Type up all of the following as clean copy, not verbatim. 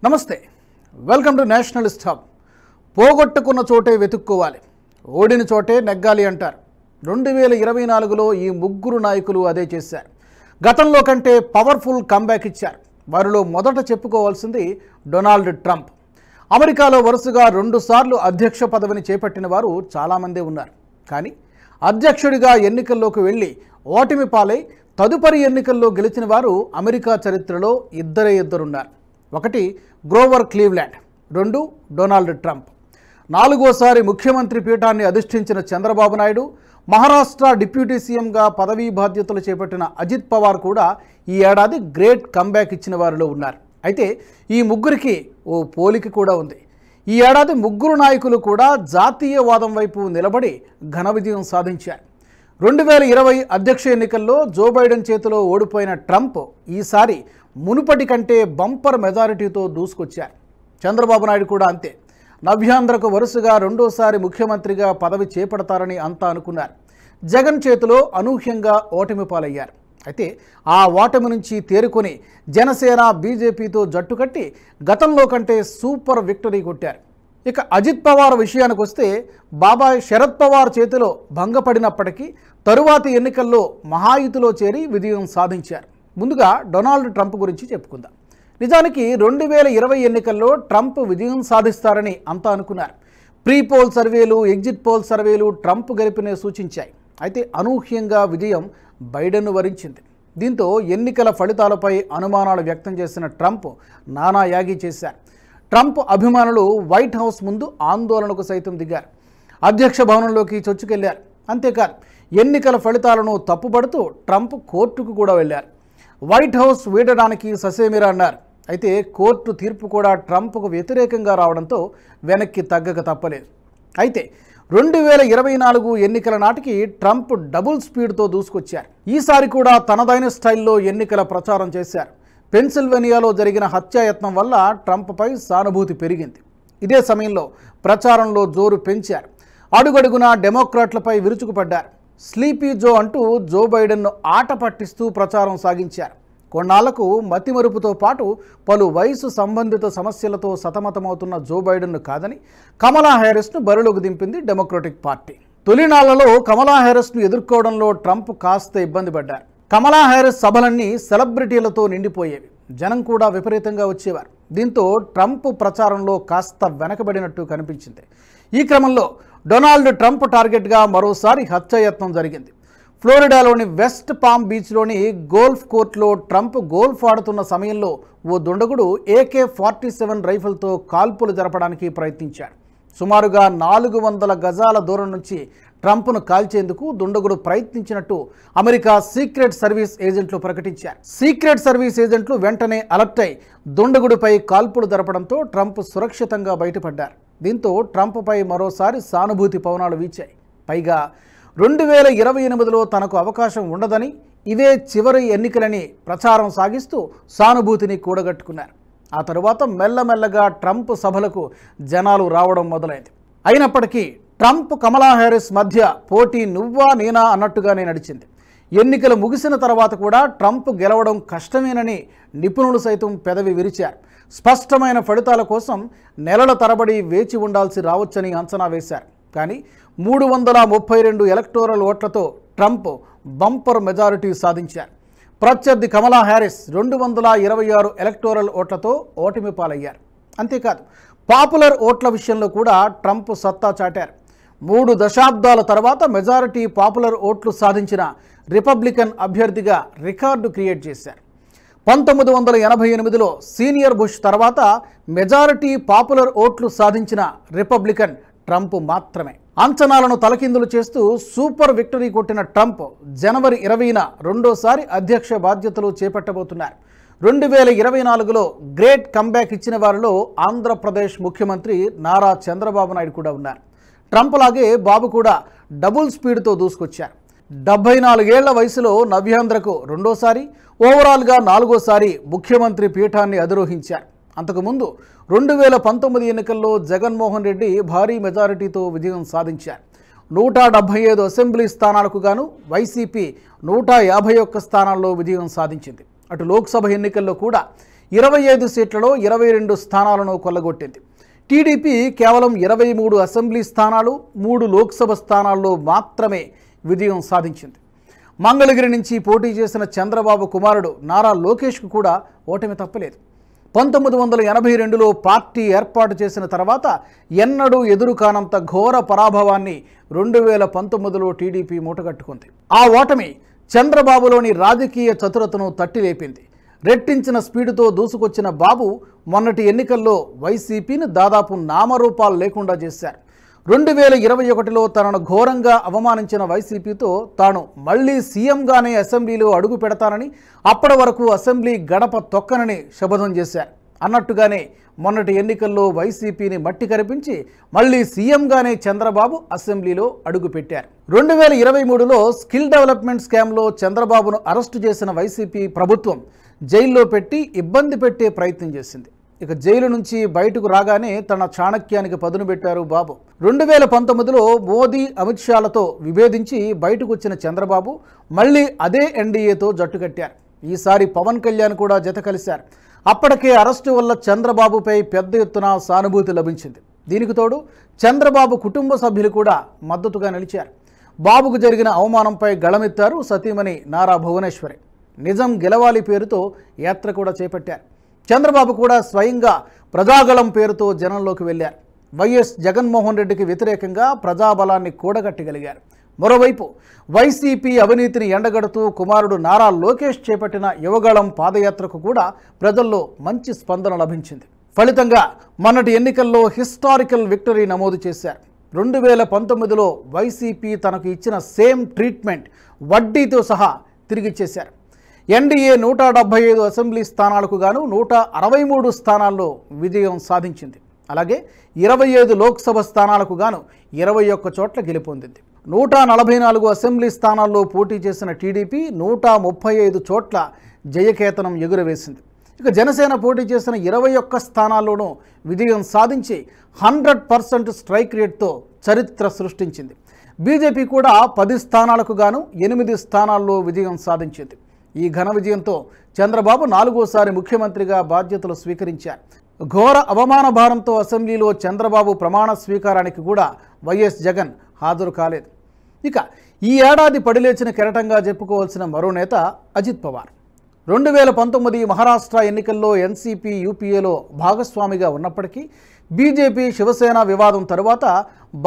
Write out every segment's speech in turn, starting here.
నమస్తే, welcome to Nationalist hub. పోగొట్టుకున్న చోటే వెతుక్కోవాలి, ఓడిన చోటే నెగ్గాలి అంటారు. 2024లో ఈ ముగ్గురు నాయకులు అదే చేశారు. గతంలో కంటే పవర్ఫుల్ కంబ్యాక్ ఇచ్చారు. వారిలో మొదట చెప్పుకోవాల్సింది డొనాల్డ్ ట్రంప్. అమెరికాలో వరుసగా 2 సార్లు అధ్యక్ష పదవిని చేపట్టిన వారు చాలామందే ఉన్నారు. కానీ అధ్యక్షుడిగా ఎన్నికల్లోకి వెళ్ళి ఓటమి పాలై తదుపరి ఎన్నికల్లో గెలిచిన వారు అమెరికా చరిత్రలో ఇద్దరున్నారు. ఒకటి గ్రోవర్ క్లీవ్లాండ్, 2 డొనాల్డ్ ట్రంప్. 4వసారి ముఖ్యమంత్రి పీఠాన్ని అధిష్ఠించిన చంద్రబాబు నాయుడు, మహారాష్ట్ర డిప్యూటీ సీఎంగా పదవీ బాధ్యతలు చేపట్టిన అజిత్ పవార్ కూడా ఈ ఏడాది గ్రేట్ కంబ్యాక్ ఇచ్చిన వారిలో ఉన్నారు. అయితే ఈ ముగ్గురికి ఓ పోలిక కూడా ఉంది. ఈ ఏడాది ముగ్గురు నాయకులు కూడా జాతీయవాదం వైపు నిలబడి ఘన విజయం సాధించారు. 2020 అధ్యక్ష ఎన్నికల్లో జో బైడెన్ చేతిలో ఓడిపోయిన ట్రంప్ ఈసారి మునుపటి కంటే బంపర్ మెజారిటీతో దూసుకొచ్చారు. చంద్రబాబు నాయుడు కూడా అంతే. నవ్యాంధ్రకు వరుసగా 2వసారి ముఖ్యమంత్రిగా పదవి చేపడతారని అంతా అనుకున్నారు. జగన్ చేతిలో అనూహ్యంగా ఓటమి పాలయ్యారు. అయితే ఆ ఓటమి నుంచి తేరుకొని జనసేన బీజేపీతో జట్టు కట్టి గతంలో కంటే సూపర్ విక్టరీ కొట్టారు. ఇక అజిత్ పవార్ విషయానికి వస్తే బాబాయ్ శరద్ పవార్ చేతిలో భంగపడినప్పటికీ తరువాతి ఎన్నికల్లో మహాయుతిలో చేరి విజయం సాధించారు. ముందుగా డొనాల్డ్ ట్రంప్ గురించి చెప్పుకుందాం. నిజానికి 2020 ఎన్నికల్లో ట్రంప్ విజయం సాధిస్తారని అంతా అనుకున్నారు. ప్రీ పోల్ సర్వేలు, ఎగ్జిట్ పోల్ సర్వేలు ట్రంప్ గెలుపునే సూచించాయి. అయితే అనూహ్యంగా విజయం బైడెన్ను వరించింది. దీంతో ఎన్నికల ఫలితాలపై అనుమానాలు వ్యక్తం చేసిన ట్రంప్ నానా యాగి చేశారు. ట్రంప్ అభిమానులు వైట్ హౌస్ ముందు ఆందోళనకు సైతం దిగారు. అధ్యక్ష భవనంలోకి చొచ్చుకెళ్లారు. అంతేకాదు ఎన్నికల ఫలితాలను తప్పుపడుతూ ట్రంప్ కోర్టుకు కూడా వెళ్లారు. వైట్ హౌస్ వీడడానికి ససేమిరా అన్నారు. అయితే కోర్టు తీర్పు కూడా ట్రంప్కు వ్యతిరేకంగా రావడంతో వెనక్కి తగ్గక తప్పలేదు. అయితే 2024 ఎన్నికల నాటికి ట్రంప్ డబుల్ స్పీడ్తో దూసుకొచ్చారు. ఈసారి కూడా తనదైన స్టైల్లో ఎన్నికల ప్రచారం చేశారు. పెన్సిల్వేనియాలో జరిగిన హత్యాయత్నం వల్ల ట్రంప్పై సానుభూతి పెరిగింది. ఇదే సమయంలో ప్రచారంలో జోరు పెంచారు. అడుగడుగునా డెమోక్రాట్లపై విరుచుకుపడ్డారు. స్లీపీ జో అంటూ జో బైడెన్ను ఆట పట్టిస్తూ ప్రచారం సాగించారు. కొన్నాళ్లకు మతిమరుపుతో పాటు పలు వయసు సంబంధిత సమస్యలతో సతమతమవుతున్న జో బైడెన్ను కాదని కమలా హ్యారిస్ను బరిలోకి దింపింది డెమోక్రటిక్ పార్టీ. తొలినాళ్లలో కమలా హ్యారిస్ను ఎదుర్కోవడంలో ట్రంప్ కాస్త ఇబ్బంది పడ్డారు. కమలా హ్యారిస్ సభలన్నీ సెలబ్రిటీలతో నిండిపోయేవి. జనం కూడా విపరీతంగా వచ్చేవారు. దీంతో ట్రంప్ ప్రచారంలో కాస్త వెనకబడినట్టు కనిపించింది. ఈ క్రమంలో డొనాల్డ్ ట్రంప్ టార్గెట్గా మరోసారి హత్యాయత్నం జరిగింది. ఫ్లోరిడాలోని వెస్ట్ పామ్ బీచ్లోని గోల్ఫ్ కోర్టులో ట్రంప్ గోల్ఫ్ ఆడుతున్న సమయంలో ఓ దుండగుడు AK-47 రైఫిల్తో కాల్పులు జరపడానికి ప్రయత్నించాడు. సుమారుగా 400 గజాల దూరం నుంచి ట్రంప్ను కాల్చేందుకు దుండగుడు ప్రయత్నించినట్టు అమెరికా సీక్రెట్ సర్వీస్ ఏజెంట్లు ప్రకటించారు. సీక్రెట్ సర్వీస్ ఏజెంట్లు వెంటనే అలర్ట్ అయి దుండగుడిపై కాల్పులు జరపడంతో ట్రంప్ సురక్షితంగా బయటపడ్డారు. దీంతో ట్రంప్పై మరోసారి సానుభూతి పవనాలు వీచాయి. పైగా 2028లో తనకు అవకాశం ఉండదని, ఇవే చివరి ఎన్నికలని ప్రచారం సాగిస్తూ సానుభూతిని కూడగట్టుకున్నారు. ఆ తరువాత మెల్లమెల్లగా ట్రంప్ సభలకు జనాలు రావడం మొదలైంది. అయినప్పటికీ ట్రంప్ కమలా హ్యారిస్ మధ్య పోటీ నువ్వా నేనా అన్నట్టుగానే నడిచింది. ఎన్నికలు ముగిసిన తర్వాత కూడా ట్రంప్ గెలవడం కష్టమేనని నిపుణులు సైతం పెదవి విరిచారు. స్పష్టమైన ఫలితాల కోసం నెలల తరబడి వేచి ఉండాల్సి రావచ్చని అంచనా వేశారు. కానీ 332 ఎలక్టోరల్ ఓట్లతో ట్రంప్ బంపర్ మెజారిటీ సాధించారు. ప్రత్యర్థి కమలా హ్యారిస్ 226 ఎలక్టోరల్ ఓట్లతో ఓటమి పాలయ్యారు. అంతేకాదు పాపులర్ ఓట్ల విషయంలో కూడా ట్రంప్ సత్తా చాటారు. 3 దశాబ్దాల తర్వాత మెజారిటీ పాపులర్ ఓట్లు సాధించిన రిపబ్లికన్ అభ్యర్థిగా రికార్డు క్రియేట్ చేశారు. 1988లో సీనియర్ బుష్ తర్వాత మెజారిటీ పాపులర్ ఓట్లు సాధించిన రిపబ్లికన్ ట్రంప్ మాత్రమే. అంచనాలను తలకిందులు చేస్తూ సూపర్ విక్టరీ కొట్టిన ట్రంప్ జనవరి 20న 2వసారి అధ్యక్ష బాధ్యతలు చేపట్టబోతున్నారు. 2024లో గ్రేట్ కంబ్యాక్ ఇచ్చిన వారిలో ఆంధ్రప్రదేశ్ ముఖ్యమంత్రి నారా చంద్రబాబు నాయుడు కూడా ఉన్నారు. ట్రంప్ లాగే బాబు కూడా డబుల్ స్పీడ్తో దూసుకొచ్చారు. 74 ఏళ్ల వయసులో నవ్యాంధ్రకు 2వసారి, ఓవరాల్గా 4వసారి ముఖ్యమంత్రి పీఠాన్ని అధిరోహించారు. అంతకుముందు 2019 ఎన్నికల్లో జగన్మోహన్ రెడ్డి భారీ మెజారిటీతో విజయం సాధించారు. 175 అసెంబ్లీ స్థానాలకు గాను వైసీపీ 151 స్థానాల్లో విజయం సాధించింది. అటు లోక్సభ ఎన్నికల్లో కూడా 25 సీట్లలో 22 స్థానాలను కొల్లగొట్టింది. టీడీపీ కేవలం 23 అసెంబ్లీ స్థానాలు, 3 లోక్సభ స్థానాల్లో మాత్రమే విజయం సాధించింది. మంగళగిరి నుంచి పోటీ చేసిన చంద్రబాబు కుమారుడు నారా లోకేష్కు కూడా ఓటమి తప్పలేదు. 1982లో పార్టీ ఏర్పాటు చేసిన తర్వాత ఎన్నడూ ఎదురు కానంత ఘోర పరాభవాన్ని 2019లో టీడీపీ మూటగట్టుకుంది. ఆ ఓటమి చంద్రబాబులోని రాజకీయ చతురతను తట్టిలేపింది. రెట్టించిన స్పీడుతో దూసుకొచ్చిన బాబు మొన్నటి ఎన్నికల్లో వైసీపీని దాదాపు నామరూపాలు లేకుండా చేశారు. 2021లో తనను ఘోరంగా అవమానించిన వైసీపీతో తాను మళ్లీ సీఎంగానే అసెంబ్లీలో అడుగు పెడతానని, అప్పటి వరకు అసెంబ్లీ గడప తొక్కనని శపథం చేశారు. అన్నట్టుగానే మొన్నటి ఎన్నికల్లో వైసీపీని మట్టి కరిపించి మళ్లీ సీఎంగానే చంద్రబాబు అసెంబ్లీలో అడుగుపెట్టారు. 2023లో స్కిల్ డెవలప్మెంట్ స్కామ్లో చంద్రబాబును అరెస్టు చేసిన వైసీపీ ప్రభుత్వం జైల్లో పెట్టి ఇబ్బంది పెట్టే ప్రయత్నం చేసింది. ఇక జైలు నుంచి బయటకు రాగానే తన చాణక్యానికి పదును పెట్టారు బాబు. 2019లో మోదీ, అమిత్ షాలతో విభేదించి బయటకు వచ్చిన చంద్రబాబు మళ్ళీ అదే ఎన్డీఏతో జట్టు కట్టారు. ఈసారి పవన్ కళ్యాణ్ కూడా జత కలిశారు. అప్పటికే అరెస్టు వల్ల చంద్రబాబుపై పెద్ద ఎత్తున సానుభూతి లభించింది. దీనికి తోడు చంద్రబాబు కుటుంబ సభ్యులు కూడా మద్దతుగా నిలిచారు. బాబుకు జరిగిన అవమానంపై గళమెత్తారు సతీమణి నారా భువనేశ్వరి. నిజం గెలవాలి పేరుతో యాత్ర కూడా చేపట్టారు. చంద్రబాబు కూడా స్వయంగా ప్రజాగళం పేరుతో జనంలోకి వెళ్లారు. వైఎస్ జగన్మోహన్ రెడ్డికి వ్యతిరేకంగా ప్రజాబలాన్ని కూడగట్టగలిగారు. మరోవైపు వైసీపీ అవినీతిని ఎండగడుతూ కుమారుడు నారా లోకేష్ చేపట్టిన యువగళం పాదయాత్రకు కూడా ప్రజల్లో మంచి స్పందన లభించింది. ఫలితంగా మొన్నటి ఎన్నికల్లో హిస్టారికల్ విక్టరీ నమోదు చేశారు. 2019లో వైసీపీ తనకు ఇచ్చిన సేమ్ ట్రీట్మెంట్ వడ్డీతో సహా తిరిగిచ్చేశారు. ఎన్డీఏ 175 అసెంబ్లీ స్థానాలకు గాను 163 స్థానాల్లో విజయం సాధించింది. అలాగే 25 లోక్సభ స్థానాలకు గాను 21 చోట్ల గెలుపొందింది. 144 అసెంబ్లీ స్థానాల్లో పోటీ చేసిన టీడీపీ 135 చోట్ల జయకేతనం ఎగురవేసింది. ఇక జనసేన పోటీ చేసిన 21 స్థానాల్లోనూ విజయం సాధించి 100% స్ట్రైక్ రేట్తో చరిత్ర సృష్టించింది. బీజేపీ కూడా 10 స్థానాలకు గాను 8 స్థానాల్లో విజయం సాధించింది. ఈ ఘన విజయంతో చంద్రబాబు 4వసారి ముఖ్యమంత్రిగా బాధ్యతలు స్వీకరించారు. ఘోర అవమాన భారంతో అసెంబ్లీలో చంద్రబాబు ప్రమాణ స్వీకారానికి కూడా వైఎస్ జగన్ హాజరు కాలేదు. ఇక ఈ ఏడాది పడిలేచిన కెరటంగా చెప్పుకోవాల్సిన మరో నేత అజిత్ పవార్. 2019 మహారాష్ట్ర ఎన్నికల్లో ఎన్సీపీ యూపీఏలో భాగస్వామిగా ఉన్నప్పటికీ బీజేపీ శివసేన వివాదం తరువాత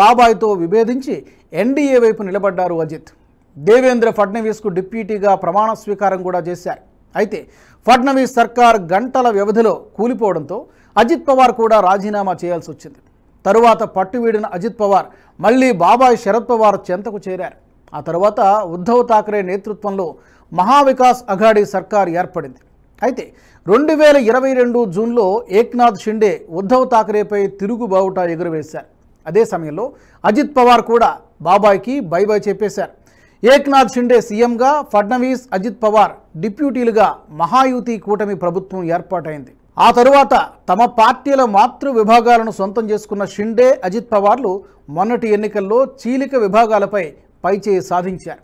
బాబాయ్తో విభేదించి ఎన్డీఏ వైపు నిలబడ్డారు అజిత్. దేవేంద్ర ఫడ్నవీస్కు డిప్యూటీగా ప్రమాణ స్వీకారం కూడా చేశారు. అయితే ఫడ్నవీస్ సర్కార్ గంటల వ్యవధిలో కూలిపోవడంతో అజిత్ పవార్ కూడా రాజీనామా చేయాల్సి వచ్చింది. తరువాత పట్టువీడిన అజిత్ పవార్ మళ్లీ బాబాయ్ శరద్ పవార్ చెంతకు చేరారు. ఆ తర్వాత ఉద్ధవ్ ఠాక్రే నేతృత్వంలో మహావికాస్ అఘాడీ సర్కార్ ఏర్పడింది. అయితే 2022 జూన్లో ఏక్నాథ్ షిండే ఉద్ధవ్ ఠాక్రేపై తిరుగుబావుట ఎగురవేశారు. అదే సమయంలో అజిత్ పవార్ కూడా బాబాయ్కి బై బై చెప్పేశారు. ఏక్నాథ్ షిండే సీఎంగా, ఫడ్నవీస్, అజిత్ పవార్ డిప్యూటీలుగా మహాయుతి కూటమి ప్రభుత్వం ఏర్పాటైంది. ఆ తరువాత తమ పార్టీల మాతృ విభాగాలను సొంతం చేసుకున్న షిండే, అజిత్ పవార్లు మొన్నటి ఎన్నికల్లో చీలిక విభాగాలపై పైచేయి సాధించారు.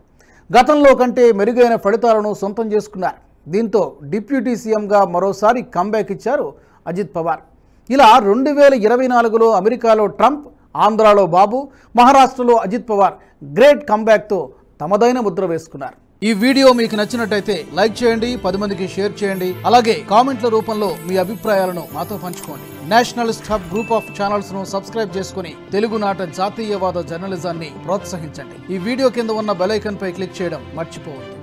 గతంలో కంటే మెరుగైన ఫలితాలను సొంతం చేసుకున్నారు. దీంతో డిప్యూటీ సీఎంగా మరోసారి కంబ్యాక్ ఇచ్చారు అజిత్ పవార్. ఇలా 2024లో అమెరికాలో ట్రంప్, ఆంధ్రాలో బాబు, మహారాష్ట్రలో అజిత్ పవార్ గ్రేట్ కంబ్యాక్తో తమదైన ముద్ర వేసుకున్నారు. ఈ వీడియో మీకు నచ్చినట్టయితే లైక్ చేయండి, 10 మందికి షేర్ చేయండి. అలాగే కామెంట్ల రూపంలో మీ అభిప్రాయాలను మాతో పంచుకోండి. Nationalist hub group of channels ను సబ్స్క్రైబ్ చేసుకుని తెలుగునాట జాతీయవాద జర్నలిజాన్ని ప్రోత్సహించండి. ఈ వీడియో కింద ఉన్న బెల్ ఐకాన్ పై క్లిక్ చేయడం మర్చిపోవద్దు.